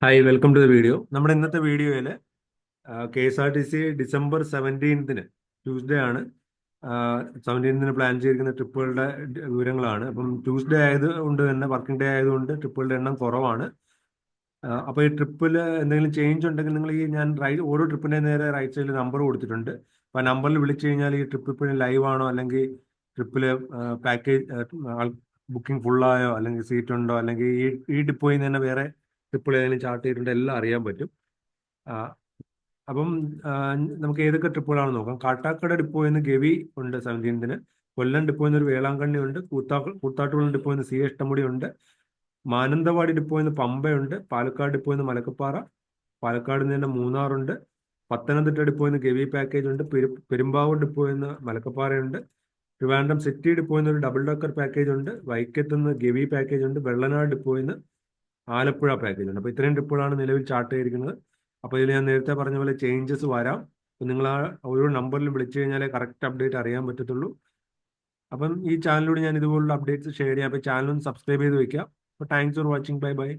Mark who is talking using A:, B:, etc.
A: Hi welcome to the video. നമ്മുടെ ഇന്നത്തെ വീഡിയോയിൽ K S R T C December 17 Tuesday ആണ്. 17 പ്ലാൻ ചെയ്തിരിക്കുന്ന ട്രിപ്പുകളുടെ വിവരങ്ങളാണ്. അപ്പം ട്യൂസ്ഡേ ആയതുകൊണ്ട് തന്നെ വർക്കിംഗ് ഡേ ആയതുകൊണ്ട് ട്രിപ്പുകളുടെ എണ്ണം കുറവാണ്. അപ്പോൾ ഈ ട്രിപ്പിൽ എന്തെങ്കിലും ചേഞ്ച് ഉണ്ടെങ്കിൽ നിങ്ങൾ ഞാൻ ഓരോ ട്രിപ്പിൻ്റെ നേരെ റൈറ്റ് സൈഡിൽ നമ്പർ കൊടുത്തിട്ടുണ്ട്. അപ്പോൾ ആ നമ്പറിൽ വിളിച്ചു കഴിഞ്ഞാൽ ഈ ട്രിപ്പ് ഇപ്പോഴും ലൈവ് ആണോ, അല്ലെങ്കിൽ ട്രിപ്പിൽ പാക്കേജ് ബുക്കിംഗ് ഫുള്ളായോ, അല്ലെങ്കിൽ സീറ്റ് ഉണ്ടോ, അല്ലെങ്കിൽ ഈ ഡിപ്പോയിൽ നിന്ന് തന്നെ വേറെ ട്രിപ്പുകൾ ഏതെങ്കിലും ചാർട്ട് ചെയ്തിട്ടുണ്ട്, എല്ലാം അറിയാൻ പറ്റും. ആ, അപ്പം ആ, നമുക്ക് ഏതൊക്കെ ട്രിപ്പുകളാണെന്ന് നോക്കാം. കാട്ടാക്കട ഡിപ്പോയിൽ നിന്ന് ഗവി ഉണ്ട് 17. കൊല്ലം ഡിപ്പോയിൽ നിന്ന് ഒരു വേളാങ്കണ്ണി ഉണ്ട്. കൂത്താട്ടുകുളം ഡിപ്പോയിൽ നിന്ന് സി ഇഷ്ടംമുടി ഉണ്ട്. മാനന്തവാടി ഡിപ്പോയിൽ നിന്ന് പമ്പയുണ്ട്. പാലക്കാട് ഡിപ്പോയിൽ നിന്ന് മലക്കപ്പാറ, പാലക്കാട് നിന്ന് തന്നെ മൂന്നാറുണ്ട്. പത്തനംതിട്ട ഡിപ്പോയിൽ നിന്ന് ഗവി പാക്കേജ് ഉണ്ട്. പെരുമ്പാവൂർ ഡിപ്പോയിൽ നിന്ന് മലക്കപ്പാറയുണ്ട്. ട്രിവാൻഡ്രം സിറ്റി ഡിപ്പോയിൽ നിന്ന് ഒരു ഡബിൾ ഡക്കർ പാക്കേജ് ഉണ്ട്. വൈക്കത്ത് നിന്ന് ഗവി പാക്കേജ് ഉണ്ട്. വെള്ളനാട് ഡിപ്പോയിൽ നിന്ന് ആലപ്പുഴ പാക്കേജ് ഉണ്ട്. അപ്പോൾ ഇത്രയും ട്രിപ്പുകളാണ് നിലവിൽ ചാർട്ട് ചെയ്തിരിക്കുന്നത്. അപ്പോൾ ഇതിൽ ഞാൻ നേരത്തെ പറഞ്ഞ പോലെ ചേഞ്ചസ് വരാം. അപ്പോൾ നിങ്ങൾ ആ ഓരോ നമ്പറിലും വിളിച്ചു കഴിഞ്ഞാലേ കറക്റ്റ് അപ്ഡേറ്റ് അറിയാൻ പറ്റത്തുള്ളൂ. അപ്പം ഈ ചാനലിലൂടെ ഞാൻ ഇതുപോലുള്ള അപ്ഡേറ്റ്സ് ഷെയർ ചെയ്യാം. അപ്പോൾ ചാനൽ ഒന്ന് സബ്സ്ക്രൈബ് ചെയ്ത് വെക്കാം. അപ്പോൾ thanks for watching. Bye bye.